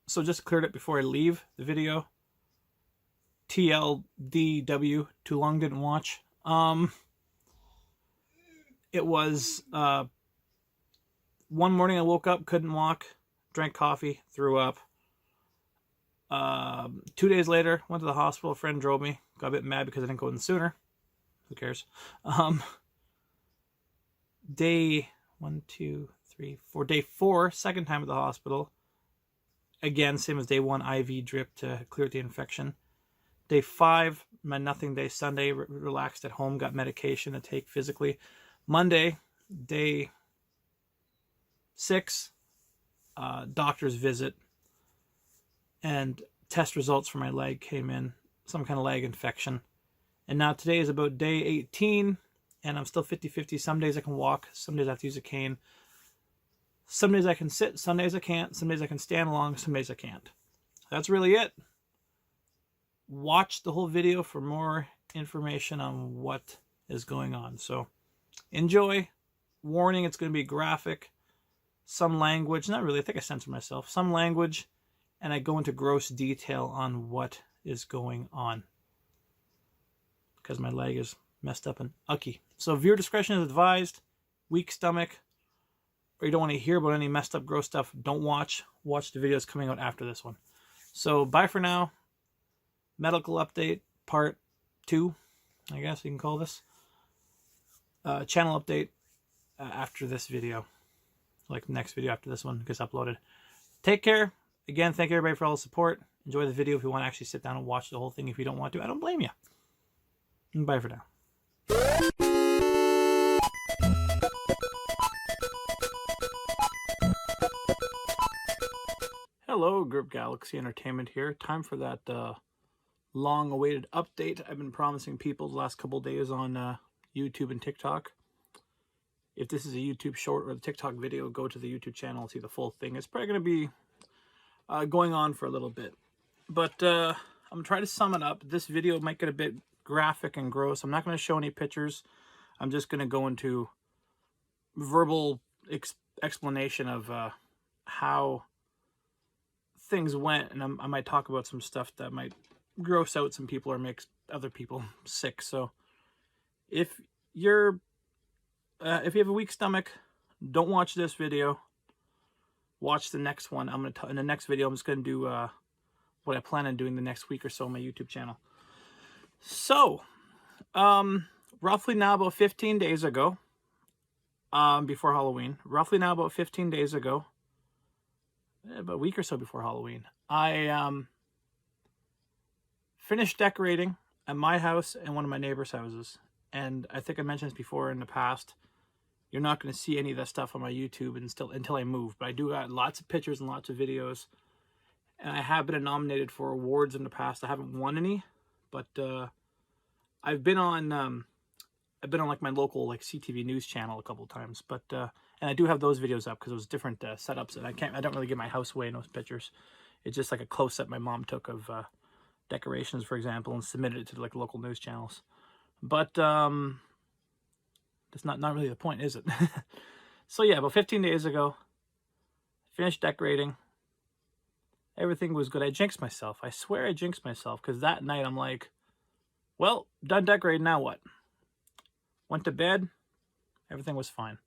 So just cleared it before I leave the video. TLDW, too long didn't watch. It was one morning I woke up, couldn't walk, drank coffee, threw up. 2 days later, went to the hospital. A friend drove me. Got a bit mad because I didn't go in sooner. Who cares? Day 1, 2, 3, 4. Day 4, second time at the hospital. Again, same as day 1, IV drip to clear the infection. Day 5, my nothing day, Sunday, relaxed at home, got medication to take physically. Monday, day 6, doctor's visit, and test results for my leg came in, some kind of leg infection. And now today is about day 18, and I'm still 50-50. Some days I can walk, some days I have to use a cane. Some days I can sit, some days I can't. Some days I can stand along, some days I can't. That's really it. Watch the whole video for more information on what is going on. So enjoy. Warning, it's going to be graphic. Some language, not really, I think I censor myself. Some language, and I go into gross detail on what is going on, because my leg is messed up and ucky. So viewer discretion is advised. Weak stomach, or you don't want to hear about any messed up gross stuff, don't watch. Watch the videos coming out after this one. So bye for now. Medical update part 2, I guess you can call this. Channel update after this video. Like the next video after this one gets uploaded. Take care. Again, thank you everybody for all the support. Enjoy the video if you want to actually sit down and watch the whole thing. If you don't want to, I don't blame you. And bye for now. Hello, Group Galaxy Entertainment here. Time for that long-awaited update I've been promising people the last couple days on YouTube and TikTok. If this is a YouTube short or the TikTok video, go to the YouTube channel and see the full thing. It's probably going to be going on for a little bit. But I'm going to try to sum it up. This video might get a bit graphic and gross. I'm not going to show any pictures. I'm just going to go into verbal explanation of how things went. And I might talk about some stuff that might gross out some people or make other people sick. So if you have a weak stomach, don't watch this video. Watch the next one. In the next video, I'm just going to do what I plan on doing the next week or so on my YouTube channel. So, roughly now about 15 days ago, before Halloween, about a week or so before Halloween, I finished decorating at my house and one of my neighbors' houses. And I think I mentioned this before in the past. You're not going to see any of that stuff on my YouTube until I move. But I do got lots of pictures and lots of videos. And I have been nominated for awards in the past. I haven't won any, but I've been on like my local like CTV news channel a couple of times. But and I do have those videos up because it was different setups, and I don't really give my house away in those pictures. It's just like a close up my mom took of decorations, for example, and submitted it to like local news channels. But that's not really the point, is it? So yeah, about 15 days ago, finished decorating. Everything was good. I jinxed myself. I swear I jinxed myself, because that night I'm like, well, done decorating, now what? Went to bed. Everything was fine.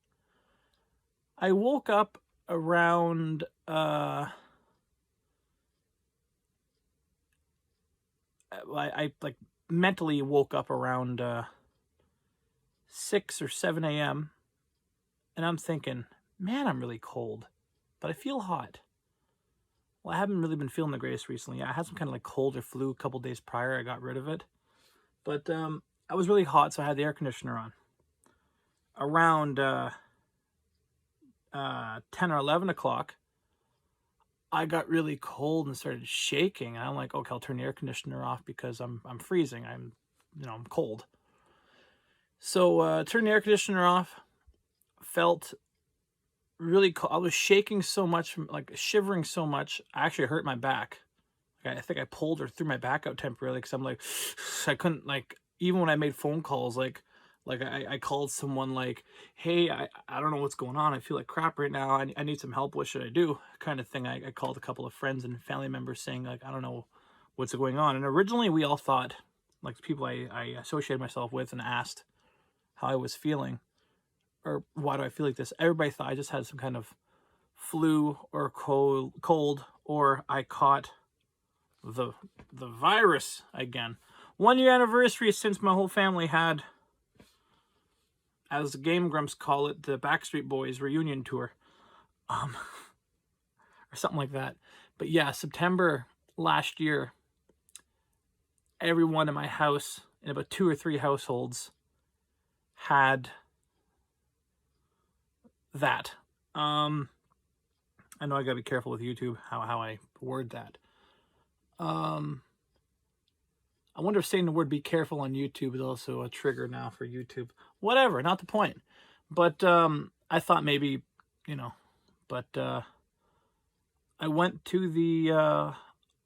I woke up around I like mentally woke up around 6 or 7 a.m. and I'm thinking, man, I'm really cold, but I feel hot. Well, I haven't really been feeling the greatest recently. I had some kind of like cold or flu a couple days prior. I got rid of it, but I was really hot, so I had the air conditioner on. Around 10 or 11 o'clock, I got really cold and started shaking. And I'm like, okay, I'll turn the air conditioner off because I'm freezing. I'm cold. So turned the air conditioner off. Felt really cold. I was shaking so much, like shivering so much. I actually hurt my back. I think I pulled or threw my back out temporarily because I'm like, I couldn't, like, even when I made phone calls, like Like I called someone like, hey, I don't know what's going on. I feel like crap right now. I need some help. What should I do? Kind of thing. I called a couple of friends and family members saying like, I don't know what's going on. And originally we all thought, like the people I associated myself with and asked how I was feeling or why do I feel like this? Everybody thought I just had some kind of flu or cold or I caught the virus again. 1 year anniversary since my whole family had, as the Game Grumps call it, the Backstreet Boys reunion tour, or something like that. But yeah, September last year, everyone in my house, in about 2 or 3 households, had that. I know I gotta be careful with YouTube how I word that. I wonder if saying the word be careful on YouTube is also a trigger now for YouTube. Whatever, not the point. But I thought maybe, you know, but I went to the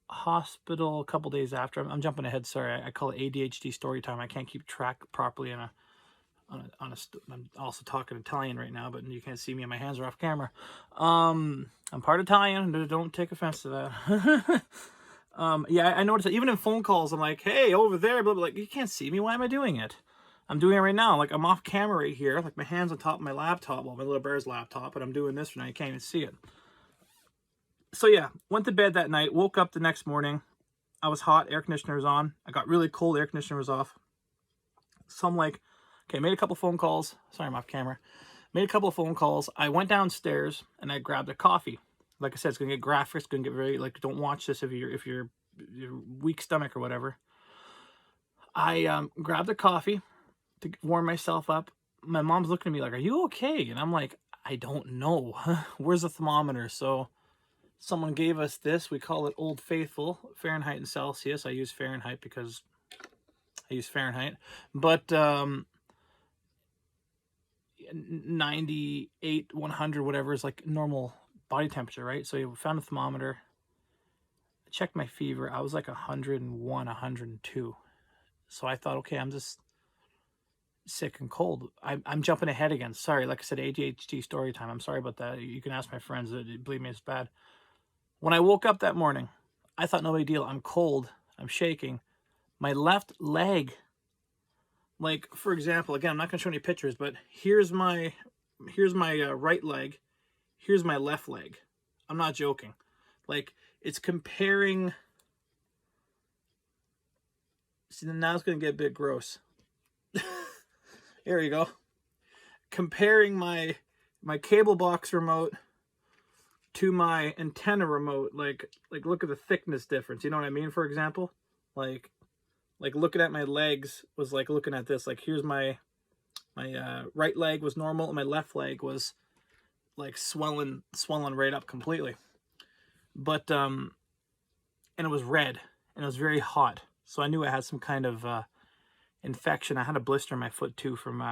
hospital a couple days after. I'm jumping ahead, sorry. I call it ADHD story time. I can't keep track properly I'm also talking Italian right now, but you can't see me and my hands are off camera. I'm part Italian, don't take offense to that. Yeah, I noticed that even in phone calls, I'm like, hey, over there, blah, blah, like, you can't see me. Why am I doing it? I'm doing it right now. Like, I'm off camera right here. Like, my hand's on top of my laptop, well, my little bear's laptop, and I'm doing this right now. You can't even see it. So, yeah, went to bed that night, woke up the next morning. I was hot, air conditioner was on. I got really cold, air conditioner was off. So I'm like, okay, made a couple phone calls. Sorry, I'm off camera. Made a couple of phone calls. I went downstairs, and I grabbed a coffee. Like I said, it's gonna get graphic. It's gonna get very like. Don't watch this if you're weak stomach or whatever. I grabbed a coffee to warm myself up. My mom's looking at me like, "Are you okay?" And I'm like, "I don't know. Where's the thermometer?" So someone gave us this. We call it Old Faithful, Fahrenheit and Celsius. I use Fahrenheit because I use Fahrenheit, but 98, 100, whatever is like normal body temperature, right? So you found a thermometer, I checked my fever. I was like 101, 102. So I thought, okay, I'm just sick and cold. I'm jumping ahead again. Sorry, like I said, ADHD story time. I'm sorry about that. You can ask my friends. Believe me, it's bad. When I woke up that morning, I thought, no big deal. I'm cold. I'm shaking. My left leg, like, for example, again, I'm not going to show any pictures, but here's my right leg. Here's my left leg. I'm not joking. Like, it's comparing. See, now it's going to get a bit gross. Here you go. Comparing my cable box remote to my antenna remote. Like look at the thickness difference. You know what I mean? For example, like looking at my legs was like looking at this. Like, here's my right leg was normal, and my left leg was like swelling right up completely. But and it was red and it was very hot, so I knew I had some kind of infection. I had a blister in my foot too from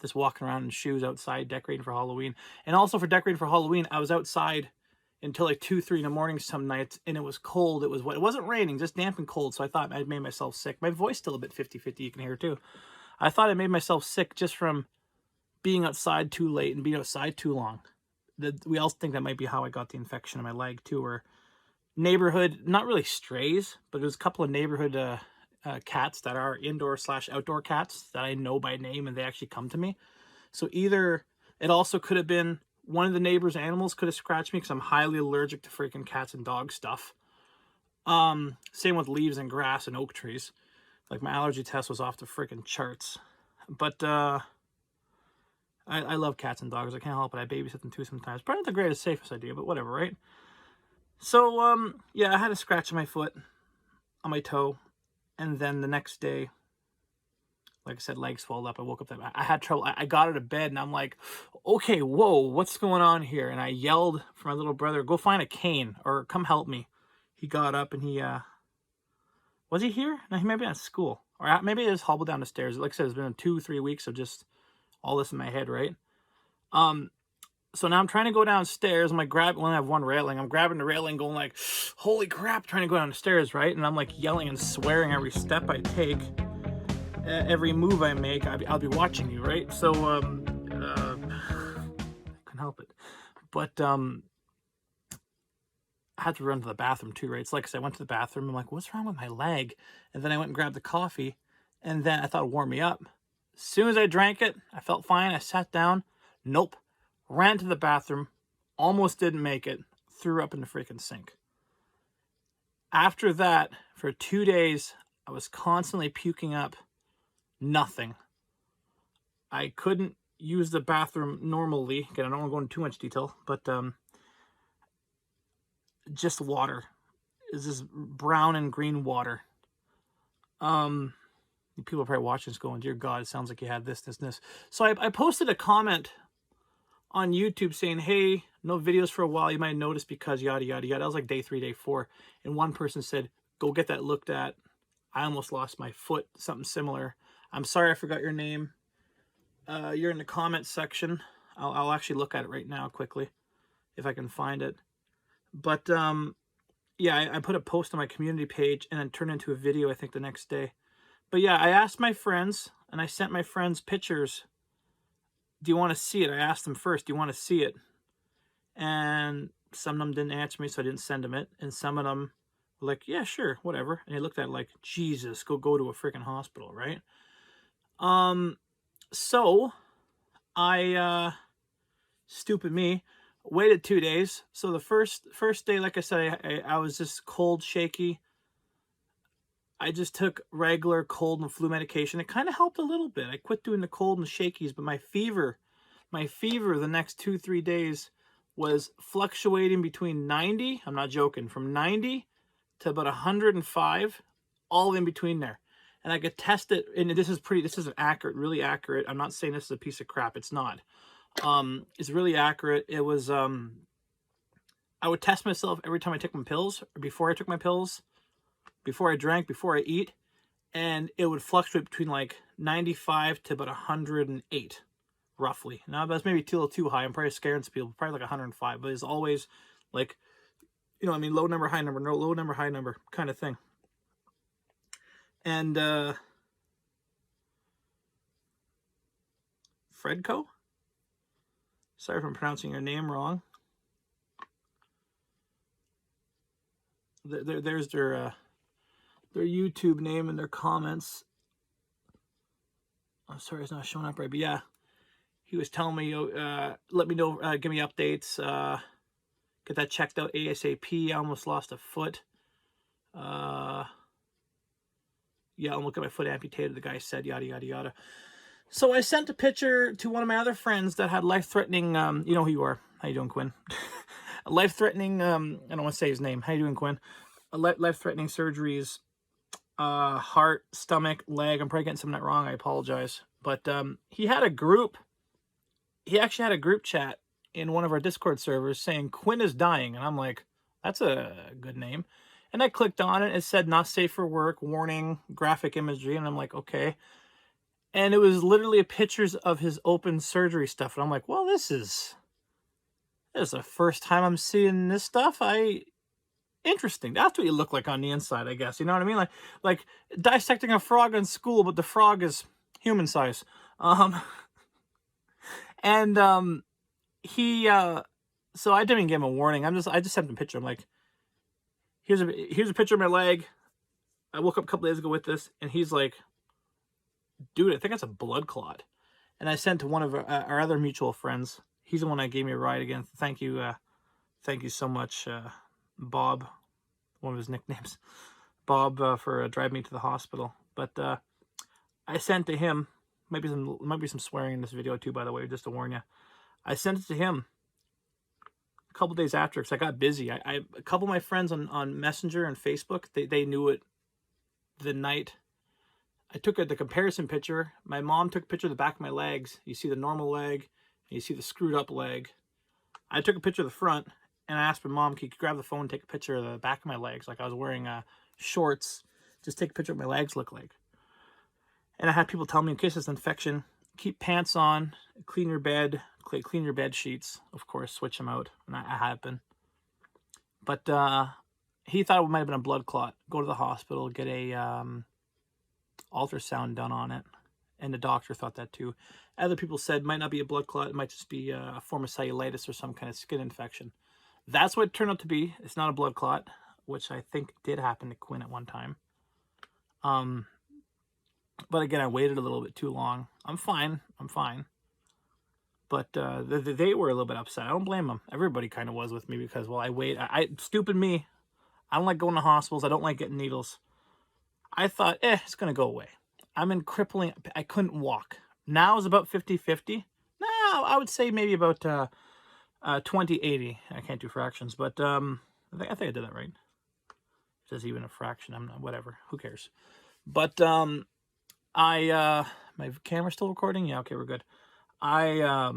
just walking around in shoes outside decorating for Halloween. And also for decorating for Halloween, I was outside until like 2, 3 in the morning some nights, and it was cold. It was wet. It wasn't raining, just damp and cold. So I thought I'd made myself sick. My voice still a bit 50-50. You can hear it too. I thought I made myself sick just from being outside too late and being outside too long. We also think that might be how I got the infection in my leg too, or neighborhood, not really strays, but there's a couple of neighborhood cats that are indoor/outdoor cats that I know by name, and they actually come to me. So either it also could have been one of the neighbor's animals could have scratched me, because I'm highly allergic to freaking cats and dog stuff. Same with leaves and grass and oak trees. Like, my allergy test was off the freaking charts. But I love cats and dogs. I can't help it. I babysit them too sometimes. Probably not the greatest, safest idea, but whatever, right? So, yeah, I had a scratch on my foot, on my toe. And then the next day, like I said, legs swelled up. I woke up, I had trouble. I got out of bed, and I'm like, okay, whoa, what's going on here? And I yelled for my little brother, go find a cane or come help me. He got up, and he, was he here? No, he might be at school. Or maybe I just hobbled down the stairs. Like I said, it's been 2, 3 weeks of just all this in my head, right? So now I'm trying to go downstairs. I'm like, when I have one railing, I'm grabbing the railing, going like, holy crap, trying to go down the stairs, right? And I'm like yelling and swearing every step I take. every move I make, I'll be watching you, right? So I couldn't help it, but I had to run to the bathroom too, right? It's like, 'cause I went to the bathroom, I'm like, what's wrong with my leg? And then I went and grabbed the coffee, and then I thought it'd warm me up. As soon as I drank it, I felt fine. I sat down. Nope. Ran to the bathroom. Almost didn't make it. Threw up in the freaking sink. After that, for 2 days, I was constantly puking up. Nothing. I couldn't use the bathroom normally. Again, I don't want to go into too much detail, but just water. Is this brown and green water? People are probably watching this going, dear God, it sounds like you had this. So I posted a comment on YouTube saying, hey, no videos for a while. You might notice because yada, yada, yada. That was like day 3, day 4. And one person said, go get that looked at. I almost lost my foot, something similar. I'm sorry I forgot your name. You're in the comment section. I'll actually look at it right now quickly if I can find it. But yeah, I put a post on my community page and then turned into a video, I think, the next day. But yeah, I asked my friends, and I sent my friends pictures. Do you want to see it? I asked them first, do you want to see it? And some of them didn't answer me, so I didn't send them it. And some of them were like, yeah, sure, whatever. And they looked at it like, Jesus, go to a freaking hospital, right? So I, stupid me, waited 2 days. So the first day, like I said, I was just cold, shaky. I just took regular cold and flu medication. It kind of helped a little bit. I quit doing the cold and shakies, but my fever the next 2-3 days was fluctuating between 90, I'm not joking, from 90 to about 105, all in between there. And I could test it, and this is accurate, really accurate. I'm not saying this is a piece of crap. It's not. It's really accurate. It was, I would test myself every time I took my pills, or before I took my pills, before I drank, before I eat, and it would fluctuate between like 95 to about 108, roughly. Now that's maybe a little too high. I'm probably scaring some people, probably like 105, but it's always like, you know, I mean, low number, high number, no, low number, high number kind of thing. And Fredco, sorry if I'm pronouncing your name wrong. There's their YouTube name and their comments. I'm sorry it's not showing up right, but yeah, he was telling me, let me know, give me updates, get that checked out ASAP. I almost lost a foot. Yeah, I'm looking at my foot amputated, the guy said, yada, yada, yada. So I sent a picture to one of my other friends that had life-threatening, you know who you are. How you doing, Quinn? Life-threatening, I don't want to say his name. How you doing, Quinn? Life-threatening surgeries, heart, stomach, leg. I'm probably getting some of that wrong. I apologize. But he had a group. He actually had a group chat in one of our Discord servers saying Quinn is dying. And I'm like, that's a good name. And I clicked on it. It said not safe for work, warning, graphic imagery. And I'm like, okay. And it was literally pictures of his open surgery stuff. And I'm like, well, this is the first time I'm seeing this stuff. Interesting. That's what you look like on the inside, I guess. You know what I mean? Like dissecting a frog in school, but the frog is human size. He so I didn't even give him a warning. I just sent him a picture. I'm like, here's a picture of my leg. I woke up a couple days ago with this, and he's like, dude, I think that's a blood clot. And I sent to one of our other mutual friends. He's the one that gave me a ride again. Thank you so much, Bob, one of his nicknames, Bob, for driving me to the hospital. But I sent to him, might be some swearing in this video too, by the way, just to warn you. I sent it to him a couple days after because I got busy. A couple of my friends on Messenger and Facebook, they knew it the night. I took the comparison picture. My mom took a picture of the back of my legs. You see the normal leg, and you see the screwed up leg. I took a picture of the front, and I asked my mom, can you grab the phone and take a picture of the back of my legs? Like I was wearing shorts. Just take a picture of what my legs look like. And I had people tell me, in case it's infection, keep pants on, clean your bed sheets. Of course, switch them out. And I have been. But he thought it might have been a blood clot. Go to the hospital, get a ultrasound done on it. And the doctor thought that too. Other people said it might not be a blood clot. It might just be a form of cellulitis or some kind of skin infection. That's what it turned out to be. It's not a blood clot, which I think did happen to Quinn at one time. But again, I waited a little bit too long. I'm fine. But they were a little bit upset. I don't blame them. Everybody kind of was with me because, well, stupid me. I don't like going to hospitals. I don't like getting needles. I thought, it's going to go away. I'm in crippling. I couldn't walk. Now it's about 50-50. No, I would say maybe about 20-80. I can't do fractions, but I think I did that right. If there's even a fraction, I'm not, whatever. Who cares? But my camera's still recording? Yeah, okay, we're good. I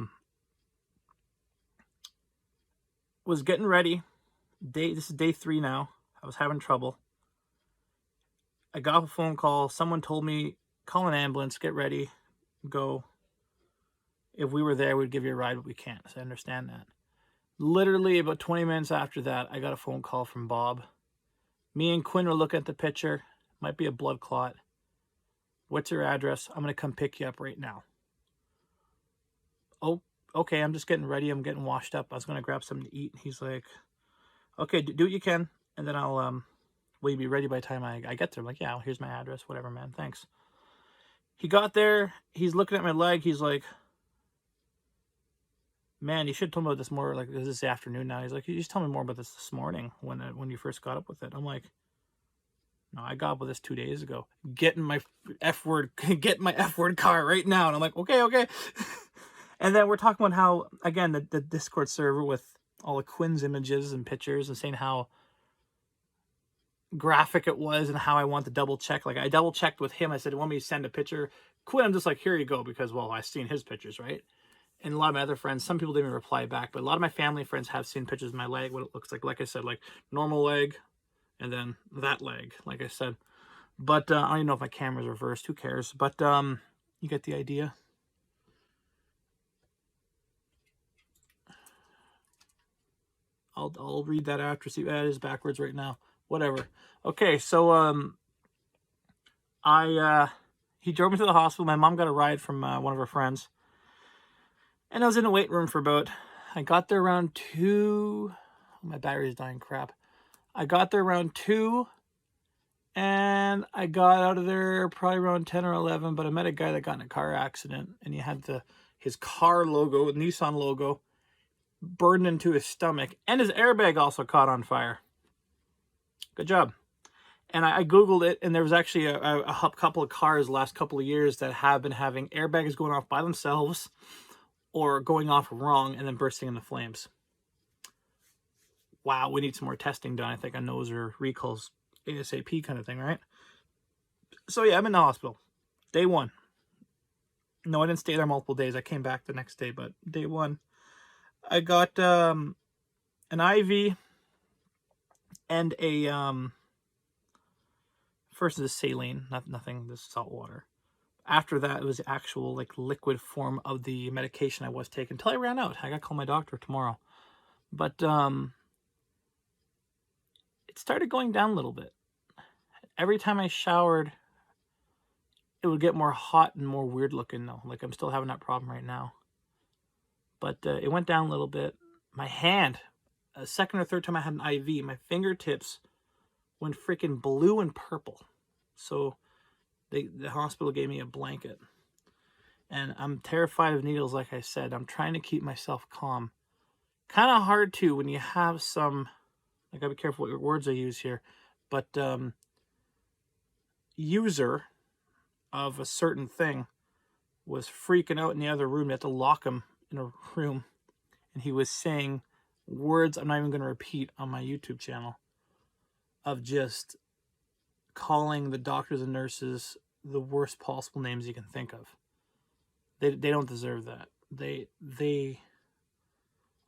was getting ready. This is day 3 now. I was having trouble. I got off a phone call. Someone told me, call an ambulance, get ready, go. If we were there, we'd give you a ride, but we can't. So I understand that. Literally about 20 minutes after that, I got a phone call from Bob. Me and Quinn were looking at the picture. Might be a blood clot. What's your address? I'm going to come pick you up right now. Oh, okay, I'm just getting ready. I'm getting washed up. I was going to grab something to eat. He's like, okay, do what you can, and then I'll, will you be ready by the time I get there? I'm like, yeah, well, here's my address. Whatever, man. Thanks. He got there. He's looking at my leg. He's like, man, you should have told me about this more, like, this afternoon now. He's like, you just tell me more about this morning when you first got up with it. I'm like, no, I got up with this 2 days ago. Getting my F word car right now. And I'm like, okay. And then we're talking about how, again, the Discord server with all of Quinn's images and pictures and saying how graphic it was and how I want to double check. Like, I double checked with him. I said, want me to send a picture? Quinn, I'm just like, here you go, because, well, I've seen his pictures, right? And a lot of my other friends, some people didn't even reply back, but a lot of my family friends have seen pictures of my leg, what it looks like. Like I said, like normal leg, and then that leg, like I said. But I don't even know if my camera's reversed. Who cares? But you get the idea. I'll read that after. See, that is backwards right now. Whatever. Okay, so he drove me to the hospital. My mom got a ride from one of her friends. And I was in the wait room for about, I got there around 2. My battery's dying, crap. I got there around 2, and I got out of there probably around 10 or 11, but I met a guy that got in a car accident, and he had his car logo, Nissan logo, burned into his stomach, and his airbag also caught on fire. Good job. And I Googled it, and there was actually a couple of cars the last couple of years that have been having airbags going off by themselves or going off wrong and then bursting into flames. Wow, we need some more testing done, I think, on those or recalls, ASAP kind of thing, right? So yeah, I'm in the hospital. Day 1. No, I didn't stay there multiple days. I came back the next day, but day 1. I got an IV and a first is saline, nothing, this is salt water. After that, it was the actual like liquid form of the medication I was taking until I ran out. I got to call my doctor tomorrow. But it started going down a little bit. Every time I showered, it would get more hot and more weird looking though. Like I'm still having that problem right now. But it went down a little bit. My hand, a second or third time I had an IV, my fingertips went freaking blue and purple. So the hospital gave me a blanket. And I'm terrified of needles, like I said. I'm trying to keep myself calm. Kind of hard to when you have some, I gotta be careful what words I use here, but user of a certain thing was freaking out in the other room. You had to lock him in a room. And he was saying words I'm not even going to repeat on my YouTube channel of just calling the doctors and nurses the worst possible names you can think of. They don't deserve that. They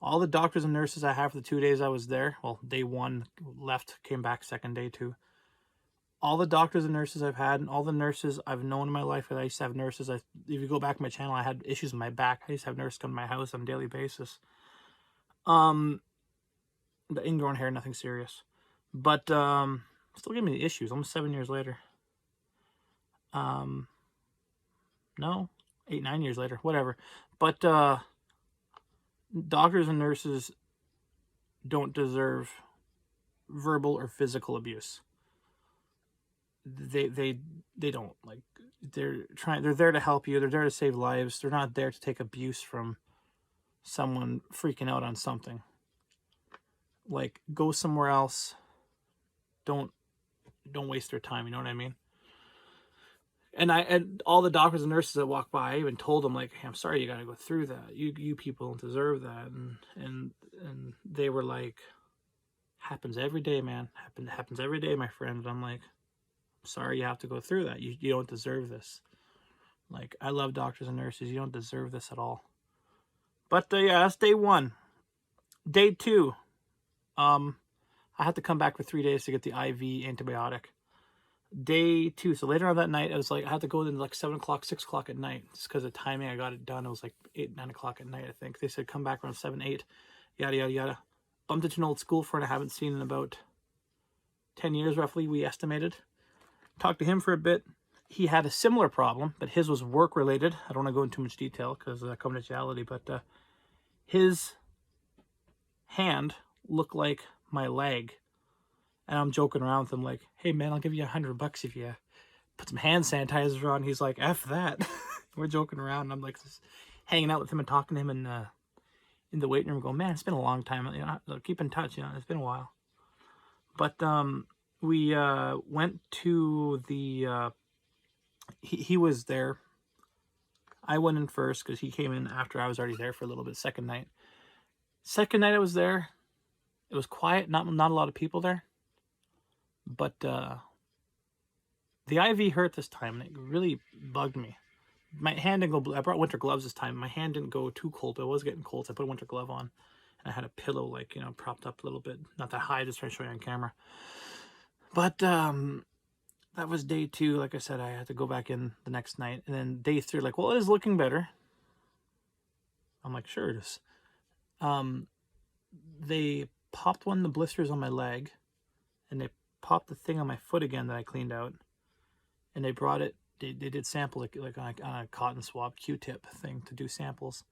all the doctors and nurses I have for the 2 days I was there, well, day 1 left, came back second day 2. All the doctors and nurses I've had, and all the nurses I've known in my life, I used to have nurses. If you go back to my channel, I had issues with my back. I used to have nurses come to my house on a daily basis. The ingrown hair, nothing serious. But still giving me the issues almost 7 years later. No, 8, 9 years later, whatever. But doctors and nurses don't deserve verbal or physical abuse. They don't. Like, they're there to help you. They're there to save lives. They're not there to take abuse from someone freaking out on something. Like, go somewhere else. Don't waste their time, you know what I mean? And all the doctors and nurses that walk by, I even told them, like, hey, I'm sorry you got to go through that. You people don't deserve that. And they were like, happens every day, man. Happens every day, my friend. And I'm like, I'm sorry you have to go through that. You don't deserve this. Like, I love doctors and nurses. You don't deserve this at all. But yeah, that's day 1. Day 2, I had to come back for 3 days to get the IV antibiotic. Day 2, so later on that night, I was like, I had to go in like 7 o'clock, 6 o'clock at night. Just because of timing, I got it done. It was like 8, 9 o'clock at night, I think. They said come back around 7, 8, yada, yada, yada. Bumped into an old school friend I haven't seen in about 10 years, roughly, we estimated. Talked to him for a bit. He had a similar problem, but his was work-related. I don't want to go into too much detail because of confidentiality, but his hand looked like my leg. And I'm joking around with him like, hey, man, I'll give you $100 if you put some hand sanitizer on. He's like, F that. We're joking around. And I'm like just hanging out with him and talking to him in the waiting room going, man, it's been a long time. You know, keep in touch. You know, it's been a while. But we went to the... He was there. I went in first because he came in after I was already there for a little bit. Second night I was there, it was quiet. Not a lot of people there. But the IV hurt this time, and it really bugged me. My hand didn't go... I brought winter gloves this time. My hand didn't go too cold, but it was getting cold, so I put a winter glove on. And I had a pillow, like, you know, propped up a little bit. Not that high, just trying to show you on camera. But that was day 2. Like I said, I had to go back in the next night. And then day 3, like, well, it is looking better. I'm like, sure it is. They popped one of the blisters on my leg, and they popped the thing on my foot again that I cleaned out, and they brought it. They did samples like on a cotton swab Q-tip thing to do samples.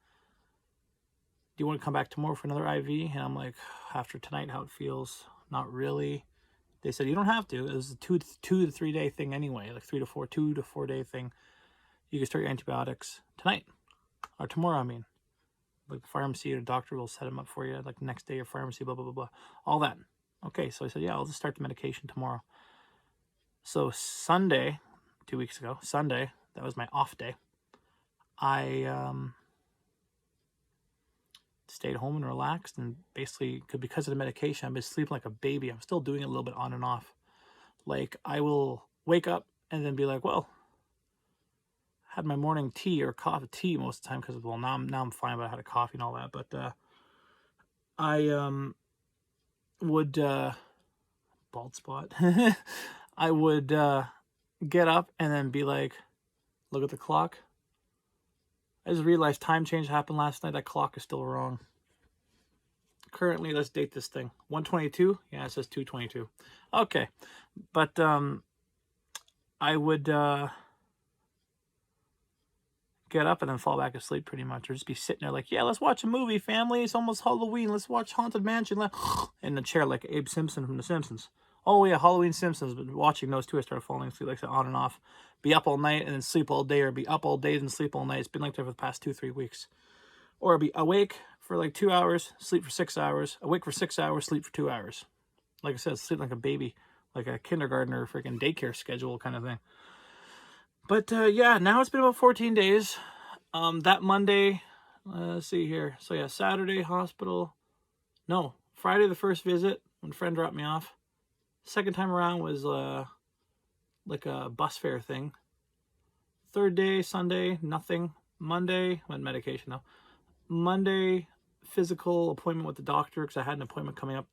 Do you want to come back tomorrow for another IV? And I'm like, after tonight, how it feels? Not really. They said you don't have to. It was a 2 to 3 day thing anyway, like 2 to 4 day thing. You can start your antibiotics tonight or tomorrow. I mean, like the pharmacy or the doctor will set them up for you, like the next day or pharmacy, blah blah blah blah, all that. Okay, so I said, yeah, I'll just start the medication tomorrow. So Sunday, 2 weeks ago, Sunday, that was my off day. I stayed home and relaxed, and basically, because of the medication, I've been sleeping like a baby. I'm still doing it a little bit on and off. Like, I will wake up and then be like, well, I had my morning tea or tea most of the time because, well, now I'm fine, but I had a coffee and all that. But I would bald spot. I would get up and then be like, look at the clock. I just realized time change happened last night. That clock is still wrong. Currently, let's date this thing. 1:22. Yeah, it says 2:22. Okay, but I would get up and then fall back asleep pretty much, or just be sitting there like, yeah, let's watch a movie, family. It's almost Halloween. Let's watch Haunted Mansion. In the chair like Abe Simpson from The Simpsons. Oh yeah, Halloween Simpsons. But watching those two, I started falling asleep like that, on and off. Be up all night and then sleep all day, or be up all day and sleep all night. It's been like that for the past 2-3 weeks. Or I'll be awake for like 2 hours, sleep for 6 hours, awake for 6 hours, sleep for 2 hours. Like I said, sleep like a baby, like a kindergartner freaking daycare schedule kind of thing. But yeah, now it's been about 14 days. That Monday, let's see here. So yeah, Saturday, hospital. No, Friday, the first visit when a friend dropped me off. Second time around was like a bus fare thing. Third day, Sunday, nothing. Monday, went medication though. Monday, physical appointment with the doctor because I had an appointment coming up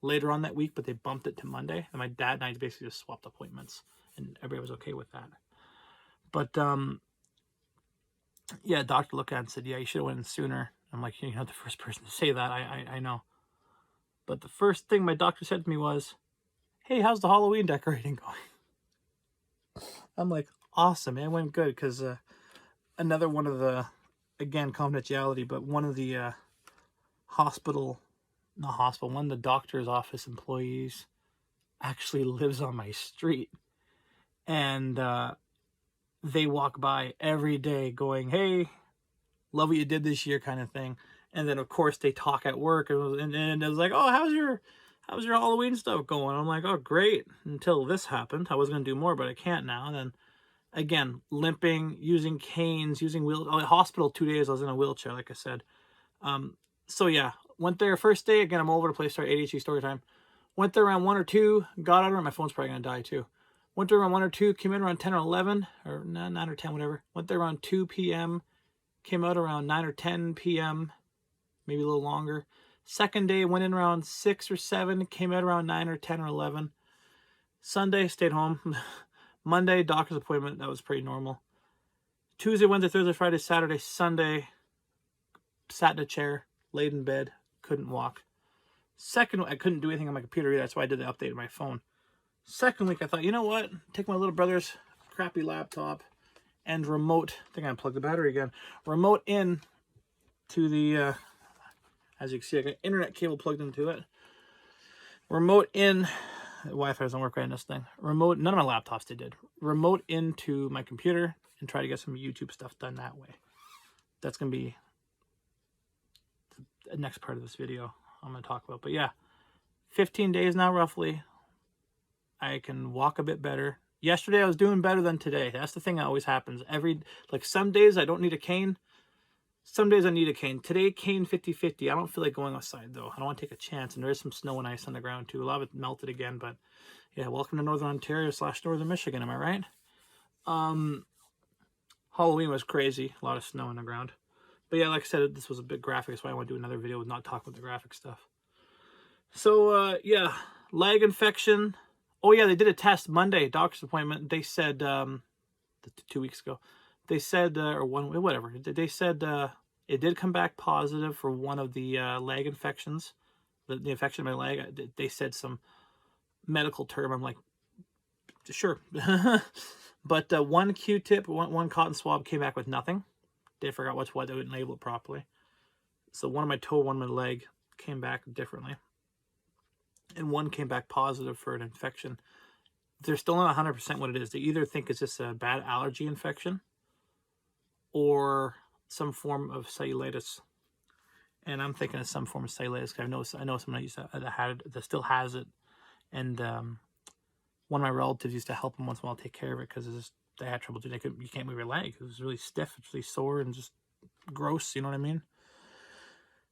later on that week, but they bumped it to Monday. And my dad and I basically just swapped appointments, and everybody was okay with that. But yeah, doctor looked at it and said, yeah, you should have went in sooner. I'm like, you're not the first person to say that. I know. But the first thing my doctor said to me was, hey, how's the Halloween decorating going? I'm like, awesome. It went good because another one of the, again, confidentiality, but one of the one of the doctor's office employees actually lives on my street. And they walk by every day going, hey, love what you did this year, kind of thing. And then, of course, they talk at work. And it was like, oh, how's your Halloween stuff going? I'm like, oh, great. Until this happened. I was going to do more, but I can't now. And then, again, limping, using canes, hospital 2 days. I was in a wheelchair, like I said. So, yeah, went there first day. Again, I'm all over the place. Start ADHD story time. Went there around 1 or 2. Got out of it. My phone's probably going to die, too. Went there around 1 or 2. Came in around 10 or 11. Or 9 or 10, whatever. Went there around 2 p.m. Came out around 9 or 10 p.m., maybe a little longer. Second day, went in around 6 or 7, came out around 9 or 10 or 11. Sunday, stayed home. Monday, doctor's appointment. That was pretty normal. Tuesday, Wednesday, Thursday, Friday, Saturday, Sunday, sat in a chair, laid in bed, couldn't walk. Second, I couldn't do anything on my computer either. That's why I did the update on my phone. Second week, I thought, you know what? Take my little brother's crappy laptop and remote. I think I unplugged the battery again. Remote in to the, as you can see, I got an internet cable plugged into it. Remote in, Wi-Fi doesn't work right in this thing. Remote, none of my laptops did. Remote into my computer and try to get some YouTube stuff done that way. That's going to be the next part of this video I'm going to talk about. But yeah, 15 days now roughly. I can walk a bit better. Yesterday I was doing better than today. That's the thing that always happens. Some days I don't need a cane. Some days I need a cane. Today, cane 50-50. I don't feel like going outside, though. I don't want to take a chance. And there is some snow and ice on the ground, too. A lot of it melted again. But, yeah, welcome to Northern Ontario / Northern Michigan. Am I right? Halloween was crazy. A lot of snow on the ground. But, yeah, like I said, this was a bit graphic. That's why I want to do another video with not talking about the graphic stuff. So, yeah, leg infection. Oh, yeah, they did a test Monday, doctor's appointment. They said, 2 weeks ago, they said, or one, whatever, they said it did come back positive for one of the leg infections, the infection in my leg. They said some medical term. I'm like, sure. But one Q-tip, one cotton swab came back with nothing. They forgot what's what. They didn't label it properly. So one of my toe, one of my leg came back differently. And one came back positive for an infection. They're still not 100% what it is. They either think it's just a bad allergy infection or some form of cellulitis. And I'm thinking it's some form of cellulitis. I know someone that still has it. And one of my relatives used to help them once in a while take care of it because they had trouble doing it. You can't move your leg. It was really stiff, it's really sore, and just gross. You know what I mean?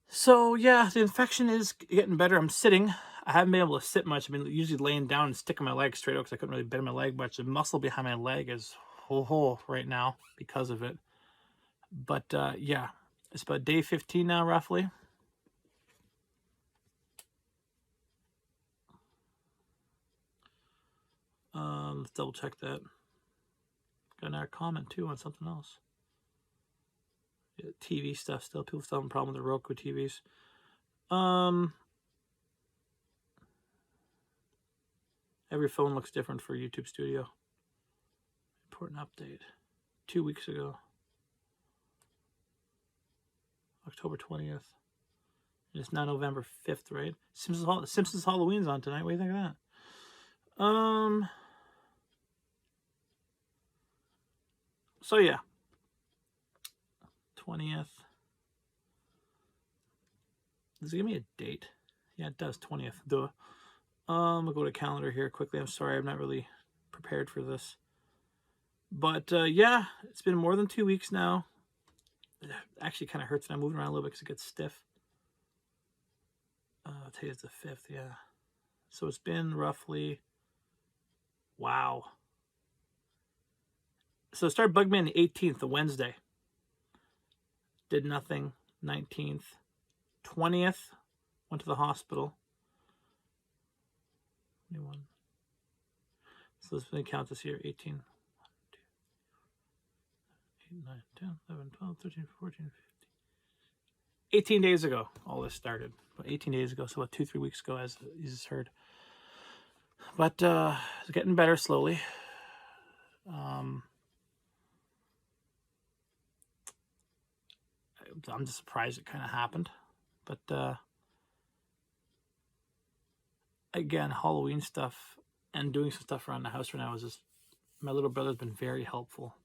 So, yeah, the infection is getting better. I'm sitting. I haven't been able to sit much. I've been usually laying down and sticking my leg straight out because I couldn't really bend my leg much. The muscle behind my leg is whole right now because of it. But, yeah, it's about day 15 now, roughly. Let's double check that. Got another comment, too, on something else. Yeah, TV stuff still. People still have a problem with the Roku TVs. Every phone looks different for YouTube Studio. Important update. 2 weeks ago. October 20th. It's now November 5th, right? Simpsons Halloween's on tonight. What do you think of that? So, yeah. 20th. Does it give me a date? Yeah, it does. 20th. Duh. I'll go to calendar here quickly. I'm sorry, I'm not really prepared for this. But, yeah, it's been more than 2 weeks now. It actually kind of hurts when I'm moving around a little bit because it gets stiff. Today's the 5th, yeah. So it's been roughly, wow. So it started bugging me on the 18th, the Wednesday. Did nothing. 19th. 20th, went to the hospital. 21. So let's count this here. 18. 1, 2, 8, 9, 10, 11, 12, 13, 14, 15. 18 days ago, all this started. But 18 days ago, so about 2-3 weeks ago, as you just heard. But it's getting better slowly. I'm just surprised it kind of happened. But again, Halloween stuff and doing some stuff around the house right now is just, my little brother's been very helpful.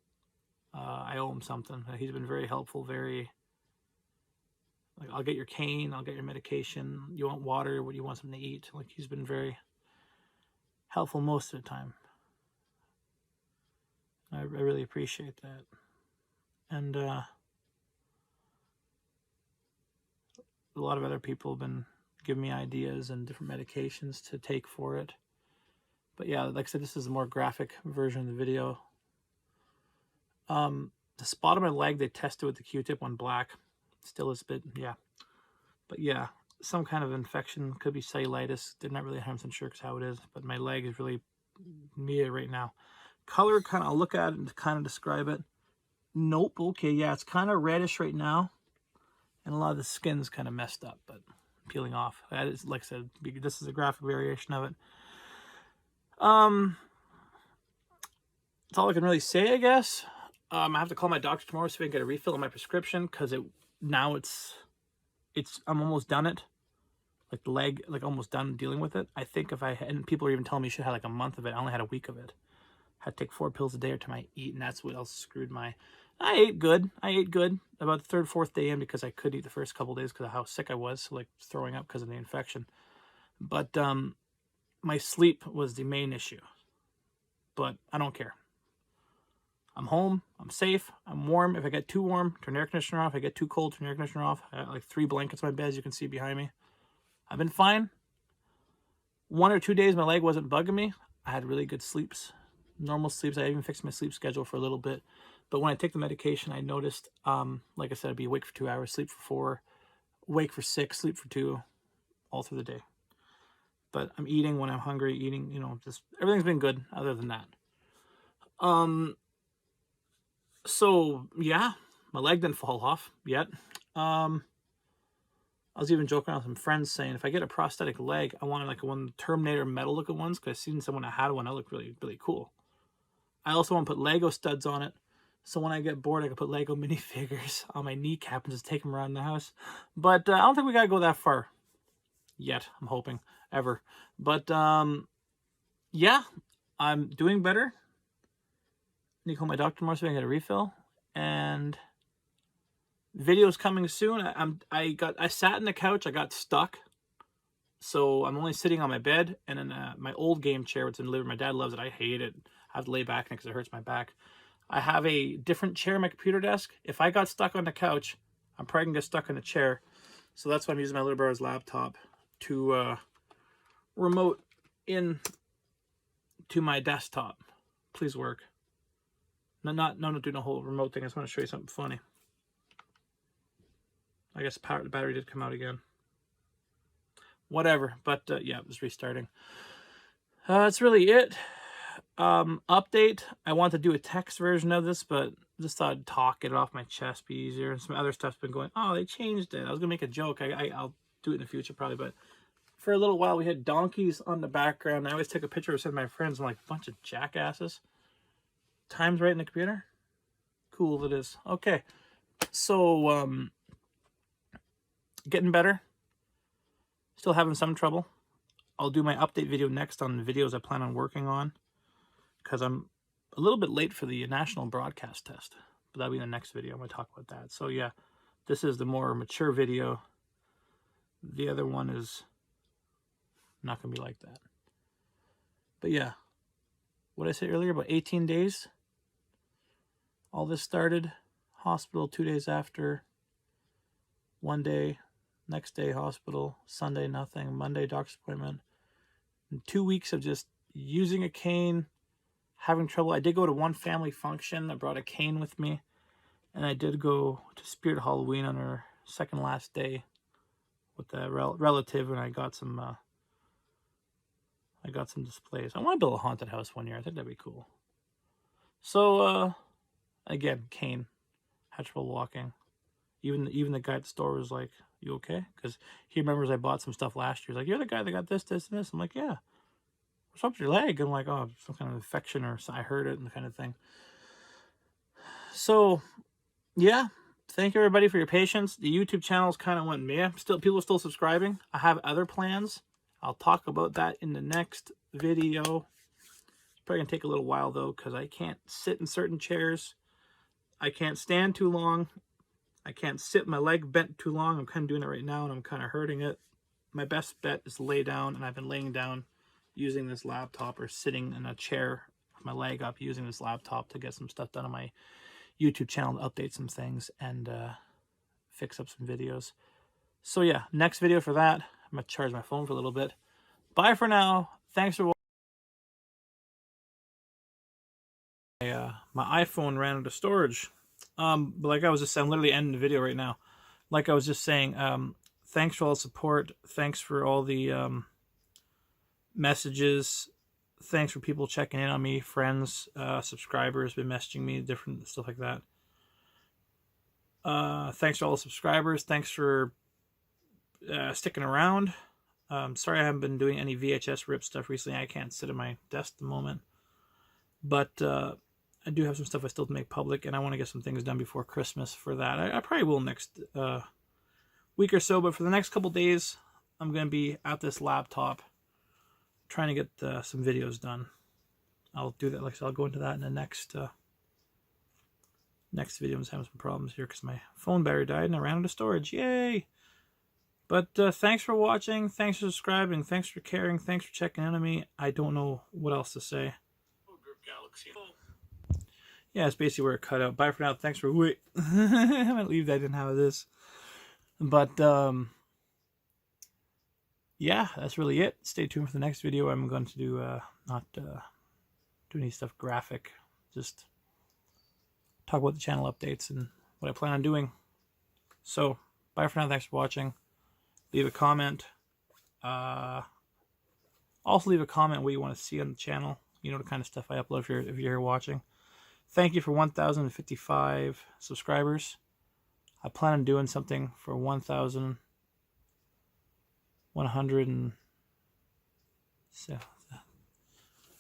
I owe him something. He's been very helpful, very, like, I'll get your cane, I'll get your medication, you want water, what do you want, something to eat? Like, he's been very helpful most of the time. I really appreciate that. And a lot of other people have been giving me ideas and different medications to take for it. But yeah, like I said, this is a more graphic version of the video. The spot on my leg, they tested with the Q-tip on black. Still is a bit, yeah. But yeah, some kind of infection. Could be cellulitis. They're not really 100% sure how it is. But my leg is really me right now. Color, kind of, I'll look at it and kind of describe it. Nope. Okay, yeah, it's kind of reddish right now. And a lot of the skin's kind of messed up, but peeling off. That is, like I said, this is a graphic variation of it. That's all I can really say, I guess. I have to call my doctor tomorrow so I can get a refill on my prescription, because now I'm almost done it. Like the leg, like almost done dealing with it. I think and people are even telling me you should have like a month of it. I only had a week of it. Had to take 4 pills a day or time I eat, and that's what else screwed my... I ate good. About the third, fourth day in, because I could eat the first couple of days because of how sick I was, like throwing up because of the infection. But my sleep was the main issue. But I don't care. I'm home. I'm safe. I'm warm. If I get too warm, turn the air conditioner off. If I get too cold, turn the air conditioner off. I got like 3 blankets on my bed, as you can see behind me. I've been fine. 1 or 2 days my leg wasn't bugging me. I had really good sleeps. Normal sleeps. I even fixed my sleep schedule for a little bit. But when I take the medication, I noticed, like I said, I'd be awake for 2 hours, sleep for 4, awake for 6, sleep for 2, all through the day. But I'm eating when I'm hungry, eating, you know, just everything's been good other than that. So yeah, my leg didn't fall off yet. I was even joking around with some friends saying if I get a prosthetic leg, I wanted like one of the Terminator metal looking ones, because I've seen someone that had one that looked really, really cool. I also want to put Lego studs on it, so when I get bored, I can put Lego minifigures on my kneecap and just take them around the house. But I don't think we gotta go that far yet. I'm hoping ever. But yeah, I'm doing better. I need to call my doctor tomorrow so I can get a refill. And video's coming soon. I sat in the couch. I got stuck. So I'm only sitting on my bed and in my old game chair, which in the living room. My dad loves it. I hate it. I have to lay back in it because it hurts my back. I have a different chair on my computer desk. If I got stuck on the couch, I'm probably going to get stuck in the chair. So that's why I'm using my little brother's laptop to remote in to my desktop. Please work. Not doing a whole remote thing. I just want to show you something funny. I guess the battery did come out again. Whatever, but yeah, it was restarting. That's really it. Update. I want to do a text version of this, but just thought I'd talk, get it off my chest, be easier. And some other stuff's been going, oh, they changed it. I was gonna make a joke. I'll do it in the future probably, but for a little while we had donkeys on the background. I always take a picture of some of my friends. I'm like, a bunch of jackasses. Time's right in the computer. Cool it is. Okay, so getting better. Still having some trouble. I'll do my update video next on the videos I plan on working on, because I'm a little bit late for the national broadcast test. But that'll be in the next video. I'm going to talk about that. So yeah, this is the more mature video. The other one is not going to be like that. But yeah, what did I say earlier? About 18 days. All this started. Hospital 2 days after. 1 day. Next day, hospital. Sunday, nothing. Monday, doctor's appointment. And 2 weeks of just using a cane, having trouble. I did go to one family function. I brought a cane with me. And I did go to Spirit Halloween on our second last day with a relative, and I got some displays. I want to build a haunted house one year. I think that'd be cool. So, again, cane. Had trouble walking. Even the guy at the store was like, you okay? Because he remembers I bought some stuff last year. He's like, you're the guy that got this, this, and this. I'm like, yeah. What's up with your leg? I'm like, oh, some kind of infection, or I heard it, and the kind of thing. So, yeah. thank you everybody for your patience. The YouTube channel's kind of went meh. People are still subscribing. I have other plans. I'll talk about that in the next video. It's probably gonna take a little while though, because I can't sit in certain chairs. I can't stand too long. I can't sit my leg bent too long. I'm kind of doing it right now and I'm kind of hurting it. My best bet is to lay down, and I've been laying down using this laptop, or sitting in a chair with my leg up using this laptop to get some stuff done on my YouTube channel, to update some things and fix up some videos. So yeah, next video for that. I'm going to charge my phone for a little bit. Bye for now. Thanks for watching. My iPhone ran out of storage. But like I was just saying, I'm literally ending the video right now. Like I was just saying, thanks for all the support. Thanks for all the messages. Thanks for people checking in on me, friends, subscribers, been messaging me, different stuff like that. Thanks to all the subscribers. Thanks for sticking around. Sorry I haven't been doing any VHS rip stuff recently. I can't sit at my desk at the moment. But I do have some stuff I still have to make public, and I want to get some things done before Christmas for that. I probably will next week or so, but for the next couple days, I'm going to be at this laptop trying to get some videos done. I'll do that. Like I said, I'll go into that in the next video. I'm just having some problems here because my phone battery died and I ran out of storage. Yay! But thanks for watching. Thanks for subscribing. Thanks for caring. Thanks for checking in on me. I don't know what else to say. Yeah, it's basically where it cut out. Bye for now. Thanks for wait. I might leave that. I didn't have this. But yeah, that's really it. Stay tuned for the next video. I'm going to do not do any stuff graphic. Just talk about the channel updates and what I plan on doing. So, bye for now. Thanks for watching. Leave a comment. Also leave a comment what you want to see on the channel. You know, the kind of stuff I upload if you're here watching. Thank you for 1,055 subscribers. I plan on doing something for 1,100 and... So,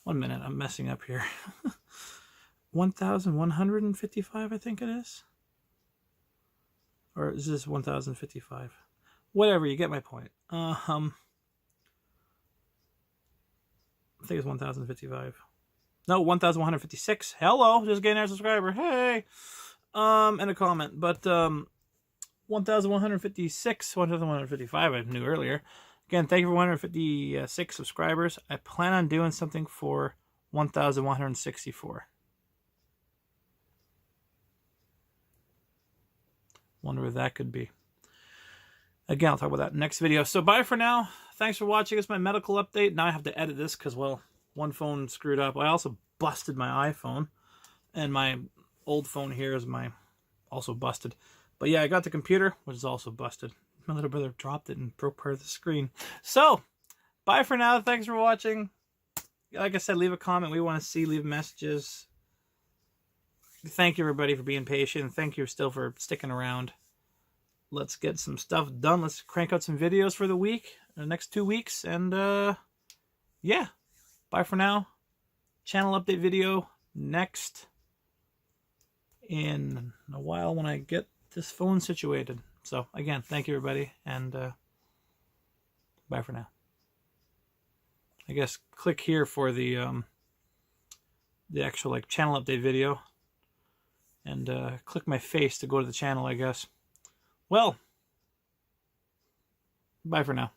1 minute, I'm messing up here. 1,155, I think it is. Or is this 1,055? Whatever, you get my point. I think it's 1,055. No, 1,156. Hello, just getting our subscriber. Hey, and a comment. But 1,156, 1,155. I knew earlier. Again, thank you for 156 subscribers. I plan on doing something for 1,164. Wonder what that could be. Again, I'll talk about that next video. So bye for now. Thanks for watching. It's my medical update. Now I have to edit this because, well, one phone screwed up. I also busted my iPhone, and my old phone here is also busted. But yeah, I got the computer, which is also busted. My little brother dropped it and broke part of the screen. So, bye for now. Thanks for watching. Like I said, leave a comment. We want to see. Leave messages. Thank you, everybody, for being patient. Thank you still for sticking around. Let's get some stuff done. Let's crank out some videos for the week, the next 2 weeks. And, yeah. Bye for now. Channel update video next in a while when I get this phone situated. So, again, thank you, everybody. And, bye for now. I guess click here for the actual, like, channel update video. And, click my face to go to the channel, I guess. Well, bye for now.